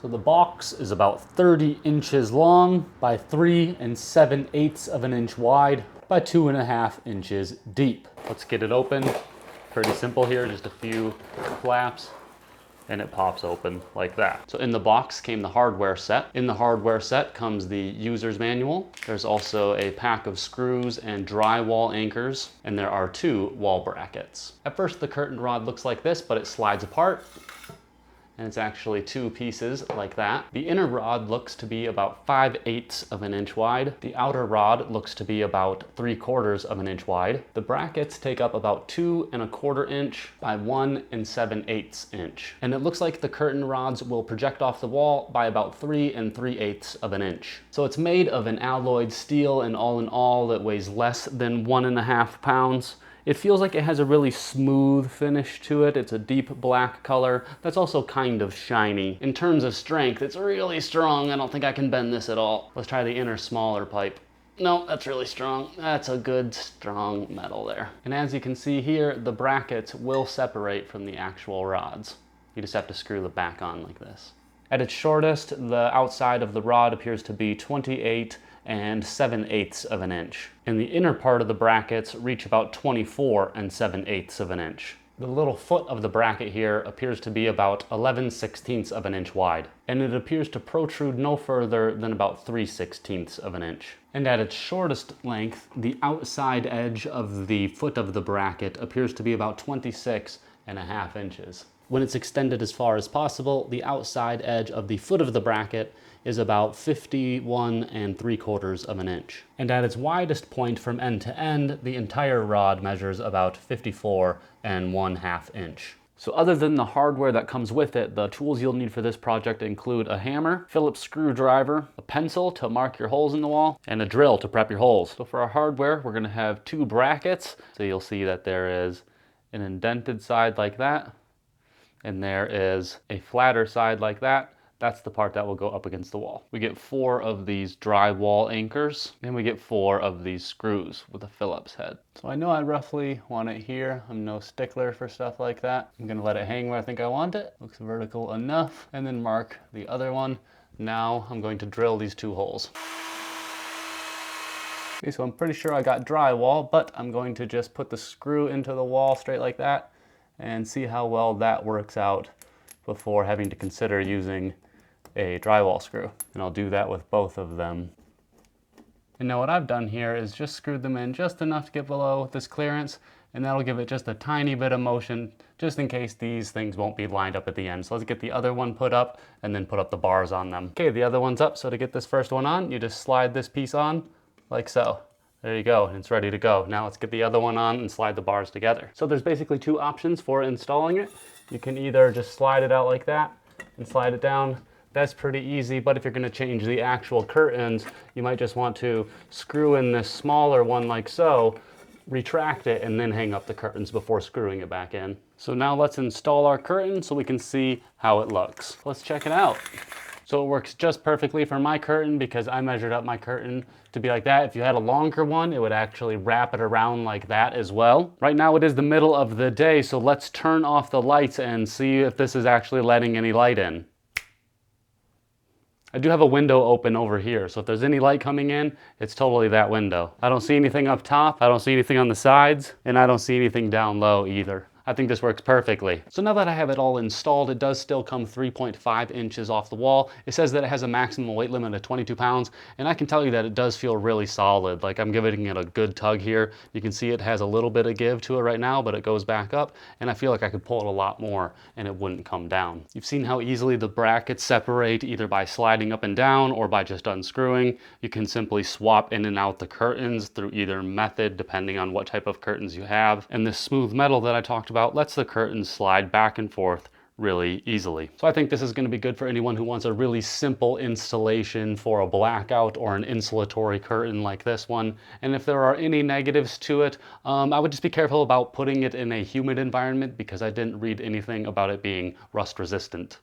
So the box is about 30 inches long by 3 7/8 of an inch wide by 2.5 inches deep. Let's get it open. Pretty simple here, just a few flaps and it pops open like that. So in the box came the hardware set. In the hardware set comes the user's manual. There's also a pack of screws and drywall anchors, and there are 2 wall brackets. At first the curtain rod looks like this, but it slides apart. And it's actually 2 pieces like that. The inner rod looks to be about 5/8 of an inch wide. The outer rod looks to be about 3/4 of an inch wide. The brackets take up about 2 1/4 inch by 1 7/8 inch. And it looks like the curtain rods will project off the wall by about 3 3/8 of an inch. So it's made of an alloyed steel, and all in all, it weighs less than 1.5 pounds. It feels like it has a really smooth finish to it. It's a deep black color that's also kind of shiny. In terms of strength, it's really strong. I don't think I can bend this at all. Let's try the inner smaller pipe. No, that's really strong. That's a good strong metal there. And as you can see here, the brackets will separate from the actual rods. You just have to screw the back on like this. At its shortest, the outside of the rod appears to be 28 7/8 of an inch. And the inner part of the brackets reach about 24 7/8 of an inch. The little foot of the bracket here appears to be about 11/16 of an inch wide, and it appears to protrude no further than about 3/16 of an inch. And at its shortest length, the outside edge of the foot of the bracket appears to be about 26.5 inches. When it's extended as far as possible, the outside edge of the foot of the bracket is about 51 3/4 of an inch. And at its widest point from end to end, the entire rod measures about 54 1/2 inch. So other than the hardware that comes with it, the tools you'll need for this project include a hammer, Phillips screwdriver, a pencil to mark your holes in the wall, and a drill to prep your holes. So for our hardware, we're gonna have 2 brackets. So you'll see that there is an indented side like that, and there is a flatter side like that. That's the part that will go up against the wall. We get 4 of these drywall anchors, and we get 4 of these screws with a Phillips head. So I know I roughly want it here. I'm no stickler for stuff like that. I'm gonna let it hang where I think I want it. Looks vertical enough, and then mark the other one. Now I'm going to drill these 2 holes. Okay, so I'm pretty sure I got drywall, but I'm going to just put the screw into the wall straight like that and see how well that works out before having to consider using a drywall screw. And I'll do that with both of them. And now what I've done here is just screwed them in just enough to get below this clearance, and that'll give it just a tiny bit of motion, just in case these things won't be lined up at the end. So let's get the other one put up and then put up the bars on them. Okay, the other one's up. So to get this first one on, you just slide this piece on like so. There you go, and it's ready to go. Now let's get the other one on and slide the bars together. So there's basically 2 options for installing it. You can either just slide it out like that and slide it down. That's pretty easy, but if you're gonna change the actual curtains, you might just want to screw in this smaller one like so, retract it, and then hang up the curtains before screwing it back in. So now let's install our curtain so we can see how it looks. Let's check it out. So it works just perfectly for my curtain because I measured up my curtain to be like that. If you had a longer one, it would actually wrap it around like that as well. Right now it is the middle of the day, so let's turn off the lights and see if this is actually letting any light in. I do have a window open over here, so if there's any light coming in, it's totally that window. I don't see anything up top, I don't see anything on the sides, and I don't see anything down low either. I think this works perfectly. So now that I have it all installed, it does still come 3.5 inches off the wall. It says that it has a maximum weight limit of 22 pounds, and I can tell you that it does feel really solid. Like I'm giving it a good tug here. You can see it has a little bit of give to it right now, but it goes back up, and I feel like I could pull it a lot more and it wouldn't come down. You've seen how easily the brackets separate either by sliding up and down or by just unscrewing. You can simply swap in and out the curtains through either method, depending on what type of curtains you have. And this smooth metal that I talked about lets the curtains slide back and forth really easily. So I think this is going to be good for anyone who wants a really simple installation for a blackout or an insulatory curtain like this one. And if there are any negatives to it, I would just be careful about putting it in a humid environment because I didn't read anything about it being rust resistant.